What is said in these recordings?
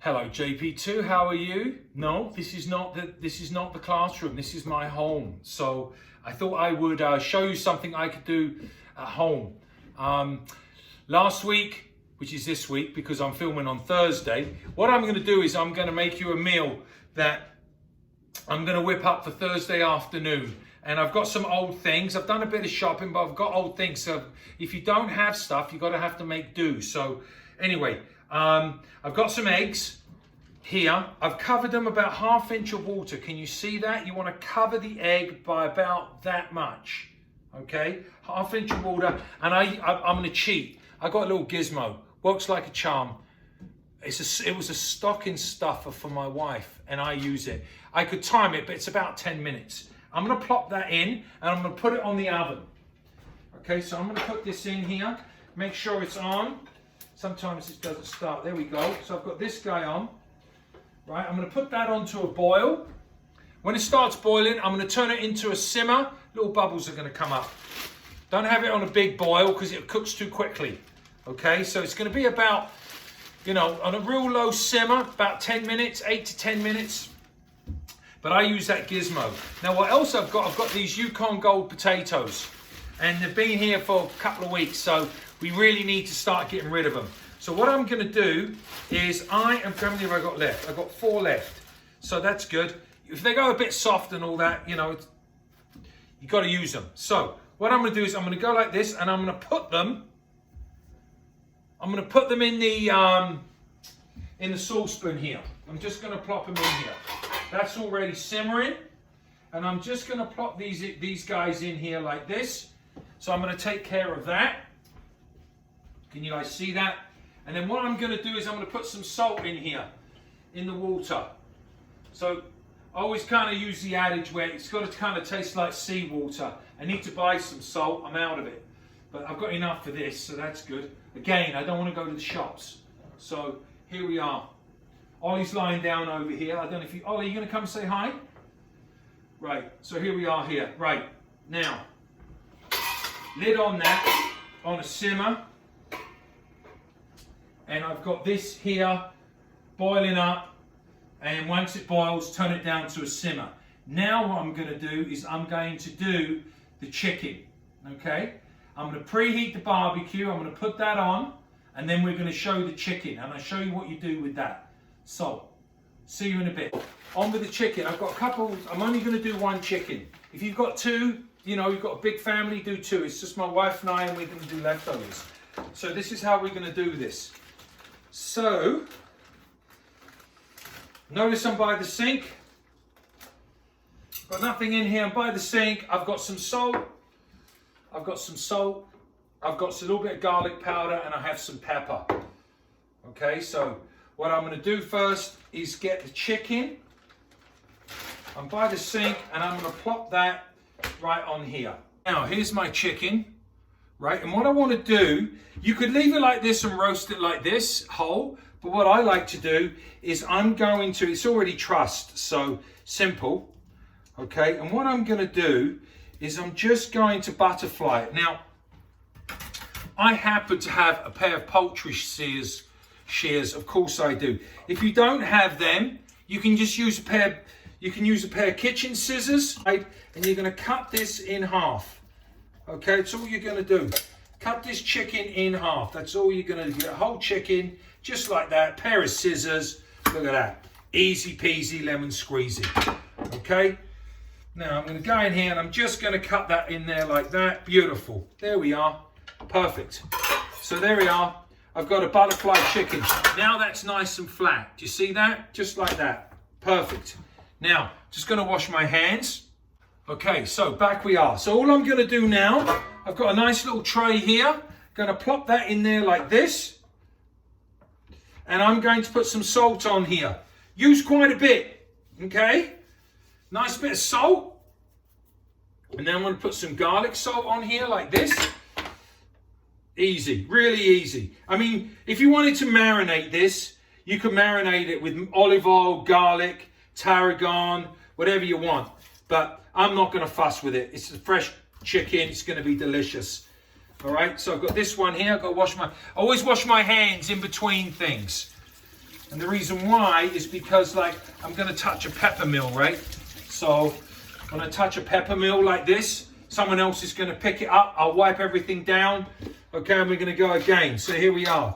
Hello JP2, how are you? No, this is not the classroom, this is my home. So I thought I would show you something I could do at home. Last week, which is this week because I'm filming on Thursday, what I'm going to do is I'm going to make you a meal that I'm going to whip up for Thursday afternoon. And I've got some old things. I've done a bit of shopping, but I've got old things. So if you don't have stuff, you've got to have to make do. So anyway, I've got some eggs here. I've covered them about 1/2 inch of water. Can you see that? You want to cover the egg by about that much. Okay, 1/2 inch of water. And I'm going to cheat. I got a little gizmo. Works like a charm. It was a stocking stuffer for my wife, and I use it. I could time it, but it's about 10 minutes. I'm going to plop that in, and I'm going to put it on the oven. Okay, so I'm going to put this in here. Make sure it's on. Sometimes it doesn't start. There we go. So I've got this guy on. Right, I'm going to put that onto a boil. When it starts boiling, I'm going to turn it into a simmer. Little bubbles are going to come up. Don't have it on a big boil because it cooks too quickly. Okay, so it's going to be about, you know, on a real low simmer, about 10 minutes, 8 to 10 minutes. But I use that gizmo. Now what else I've got these Yukon Gold potatoes. And they've been here for a couple of weeks, so we really need to start getting rid of them. So what I'm going to do is how many have I got left? I've got 4 left. So that's good. If they go a bit soft and all that, you know, you got to use them. So what I'm going to do is I'm going to go like this, and I'm going to put them in the saucepan here. I'm just going to plop them in here. That's already simmering, and I'm just going to plop these guys in here like this. So I'm going to take care of that. Can you guys see that? And then what I'm going to do is I'm going to put some salt in here, in the water. So I always kind of use the adage where it's got to kind of taste like seawater. I need to buy some salt. I'm out of it. But I've got enough for this, so that's good. Again, I don't want to go to the shops. So here we are. Ollie's lying down over here. I don't know if Ollie, you going to come say hi? Right, so here we are here. Right, now, lid on that, on a simmer. And I've got this here boiling up. And once it boils, turn it down to a simmer. Now what I'm going to do is I'm going to do the chicken. Okay? I'm going to preheat the barbecue. I'm going to put that on. And then we're going to show the chicken. And I'll show you what you do with that. So, see you in a bit. On with the chicken. I've got a couple. I'm only going to do 1 chicken. If you've got 2, you know, you've got a big family, do 2. It's just my wife and I, and we're going to do leftovers. So this is how we're going to do this. So, notice I'm by the sink. Got nothing in here. I'm by the sink. I've got some salt. I've got a little bit of garlic powder, and I have some pepper. Okay, so what I'm going to do first is get the chicken. I'm by the sink, and I'm going to plop that right on here. Now, here's my chicken, right? And what I want to do, you could leave it like this and roast it like this, whole. But what I like to do is it's already trussed, so simple. Okay, and what I'm going to do is I'm just going to butterfly it. Now, I happen to have a pair of poultry shears, of course I do. If you don't have them, you can just use a pair of kitchen scissors, right? And you're going to cut this in half. Okay, that's all you're going to do. Cut this chicken in half. That's all you're going to do. Get a whole chicken, just like that. Pair of scissors. Look at that. Easy peasy lemon squeezy. Okay. Now I'm going to go in here and I'm just going to cut that in there like that. Beautiful. There we are. Perfect. So there we are. I've got a butterfly chicken. Now that's nice and flat. Do you see that? Just like that. Perfect. Now, just going to wash my hands. Okay, so back we are. So all I'm going to do now, I've got a nice little tray here. Going to plop that in there like this. And I'm going to put some salt on here. Use quite a bit. Okay? Nice bit of salt. And then I'm going to put some garlic salt on here like this. Easy, really easy. I mean, if you wanted to marinate this, you could marinate it with olive oil, garlic, tarragon, whatever you want. But I'm not going to fuss with it. It's a fresh chicken. It's going to be delicious. All right, so I've got this one here. I've got to I always wash my hands in between things. And the reason why is because, like, I'm going to touch a pepper mill, right? So when I touch a pepper mill like this, someone else is going to pick it up. I'll wipe everything down. Okay, and we're going to go again. So here we are.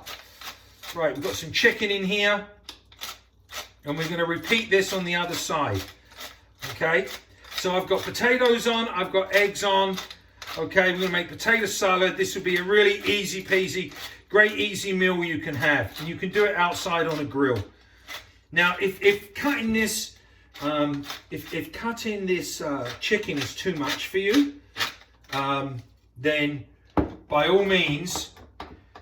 Right, we've got some chicken in here. And we're going to repeat this on the other side. Okay, so I've got potatoes on. I've got eggs on. Okay, we're going to make potato salad. This will be a really easy peasy, great easy meal you can have. And you can do it outside on a grill. Now, if cutting this, if cutting this chicken is too much for you, then by all means,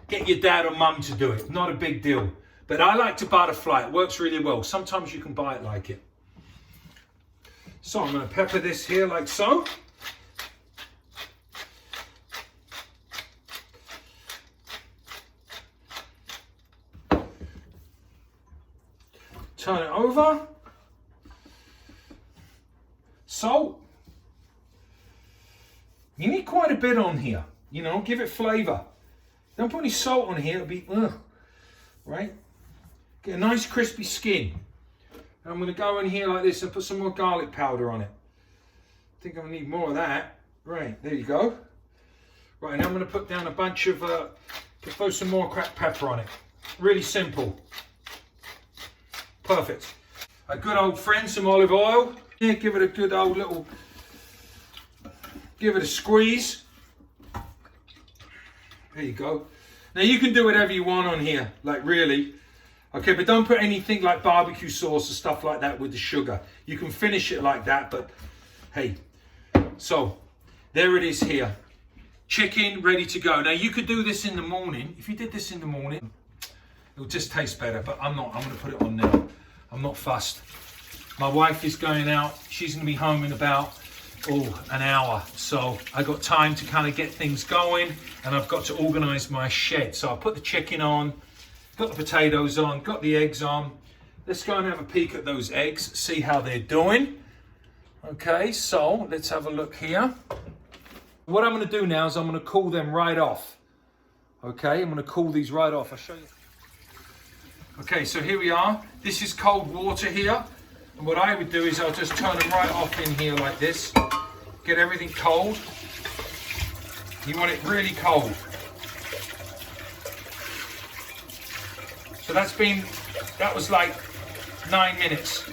get your dad or mum to do it. Not a big deal. But I like to butterfly. It works really well. Sometimes you can buy it like it. So I'm going to pepper this here like so. Turn it over. Salt. You need quite a bit on here. You know, give it flavour. Don't put any salt on here. It'll be, right? Get a nice crispy skin. And I'm going to go in here like this and put some more garlic powder on it. I think I'm going to need more of that. Right, there you go. Right, now I'm going to put down a bunch of, throw some more cracked pepper on it. Really simple. Perfect. A good old friend, some olive oil. Yeah, give it a good old little, give it a squeeze. There you go. Now you can do whatever you want on here, like really. Okay, but don't put anything like barbecue sauce or stuff like that with the sugar. You can finish it like that, but hey. So, there it is here. Chicken ready to go. Now you could do this in the morning. If you did this in the morning, it'll just taste better, but I'm not. I'm going to put it on now. I'm not fussed. My wife is going out. She's going to be home in about, an hour. So I got time to kind of get things going, and I've got to organize my shed. So I'll put the chicken on, got the potatoes on, got the eggs on. Let's go and have a peek at those eggs, see how they're doing. Okay, so let's have a look here. What I'm going to do now is I'm going to cool them right off. Okay, I'm going to cool these right off. I'll show you. Okay, so here we are. This is cold water here. And what I would do is I'll just turn them right off in here like this. Get everything cold. You want it really cold. So that was like 9 minutes.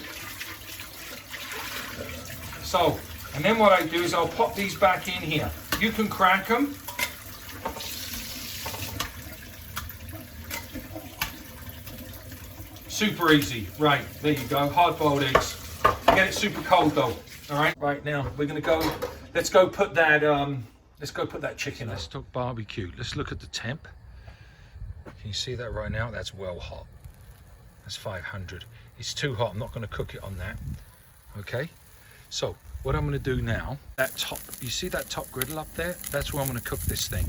So, and then what I do is I'll pop these back in here. You can crack them. Super easy. Right, there you go. Hard-boiled eggs. Get it super cold though. All right. Right now we're gonna go. Let's go put that. Chicken. Let's talk barbecue. Let's look at the temp. Can you see that right now? That's well hot. That's 500. It's too hot. I'm not going to cook it on that. Okay. So what I'm going to do now, that top, you see that top griddle up there? That's where I'm going to cook this thing.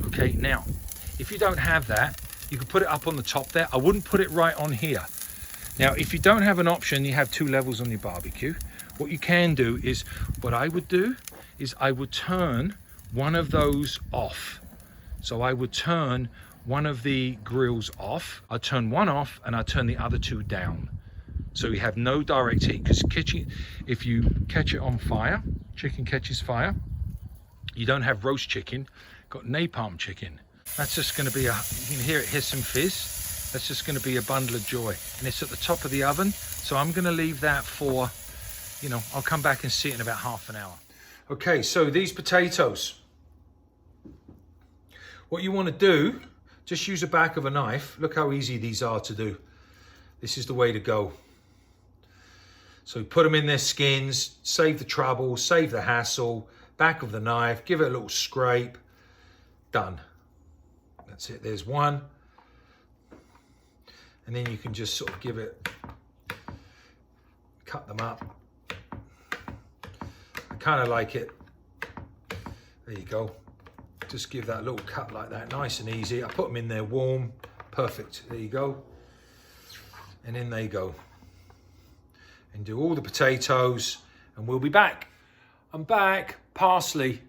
Okay. Now, if you don't have that, you can put it up on the top there. I wouldn't put it right on here. Now, if you don't have an option, you have 2 levels on your barbecue. What you can do is, what I would do is I would turn one of those off. So I would turn one of the grills off. I turn one off and I turn the other 2 down. So we have no direct heat, because if you catch it on fire, chicken catches fire, you don't have roast chicken, got napalm chicken. That's just going to be you can hear it hiss and fizz. That's just going to be a bundle of joy. And it's at the top of the oven. So I'm going to leave that for, I'll come back and see it in about half an hour. Okay, so these potatoes, what you want to do, just use the back of a knife. Look how easy these are to do. This is the way to go. So put them in their skins, save the trouble, save the hassle, back of the knife, give it a little scrape, done. That's it, there's one. And then you can just sort of give it, cut them up. I kind of like it. There you go. Just give that little cut like that, nice and easy. I put them in there warm, perfect. There you go. And in they go. And do all the potatoes, and we'll be back. I'm back. Parsley.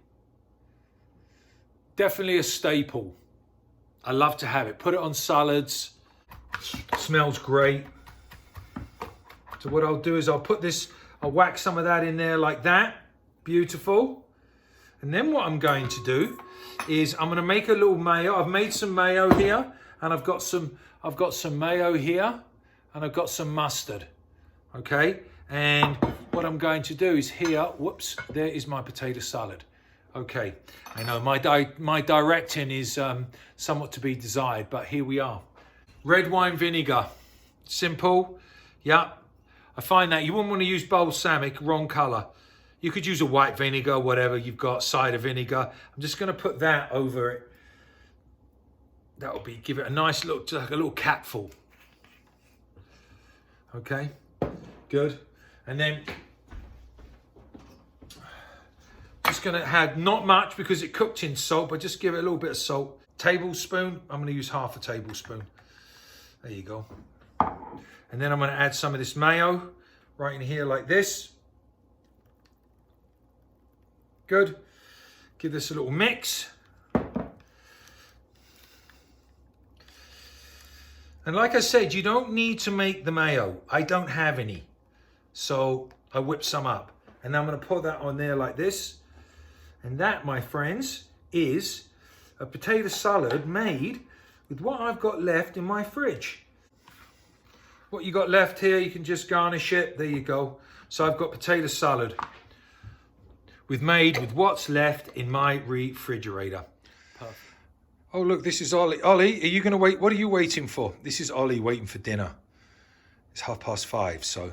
Definitely a staple. I love to have it. Put it on salads. Smells great. So what I'll do is I'll whack some of that in there like that. Beautiful. And then what I'm going to do is I'm going to make a little mayo. I've made some mayo here, and I've got some mayo here, and I've got some mustard. Okay, and what I'm going to do is here, whoops, there is my potato salad. Okay, I know my directing is somewhat to be desired, but here we are. Red wine vinegar, simple. Yeah, I find that you wouldn't want to use balsamic, wrong color. You could use a white vinegar, whatever you've got, cider vinegar. I'm just going to put that over it. That'll give it a nice look, like a little capful. Okay, good. And then just going to add not much because it cooked in salt, but just give it a little bit of salt. Tablespoon. I'm going to use half a tablespoon. There you go. And then I'm going to add some of this mayo right in here like this. Good. Give this a little mix. And like I said, you don't need to make the mayo. I don't have any. So I whipped some up. And I'm going to put that on there like this. And that, my friends, is a potato salad made with what I've got left in my fridge. What you got left here, you can just garnish it. There you go. So I've got potato salad made with what's left in my refrigerator. Perfect. Oh, look, this is Ollie. Ollie, are you going to wait? What are you waiting for? This is Ollie waiting for dinner. It's 5:30, so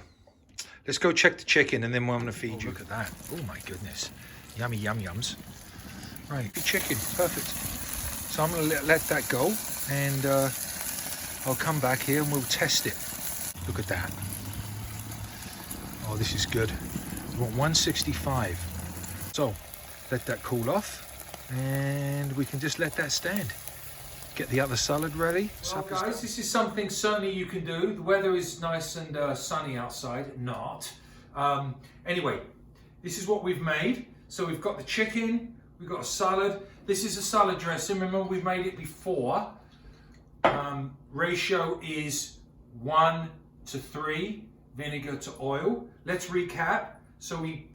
let's go check the chicken and then I'm going to feed you. Look at that. Oh, my goodness. Yummy, yums. Right, good chicken. Perfect. So I'm going to let that go, and I'll come back here and we'll test it. Look at that. Oh, this is good. We want 165. So let that cool off, and we can just let that stand. Get the other salad ready. Well, guys, this is something certainly you can do. The weather is nice and sunny outside. Not. Anyway, this is what we've made. So we've got the chicken, we've got a salad. This is a salad dressing. Remember, we've made it before. Ratio is 1:3 vinegar to oil. Let's recap. So we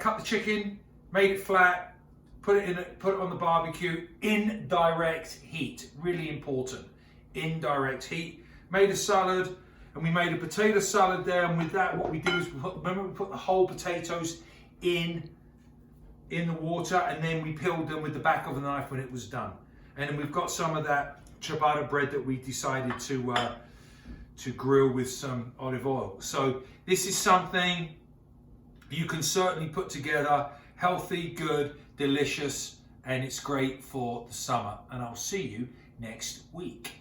cut the chicken, made it flat, put it on the barbecue in direct heat. Really important, in direct heat. Made a salad, and we made a potato salad there. And with that, what we do is we put the whole potatoes in the water, and then we peeled them with the back of the knife when it was done. And then we've got some of that ciabatta bread that we decided to grill with some olive oil. So this is something you can certainly put together. Healthy, good, delicious, and it's great for the summer. And I'll see you next week.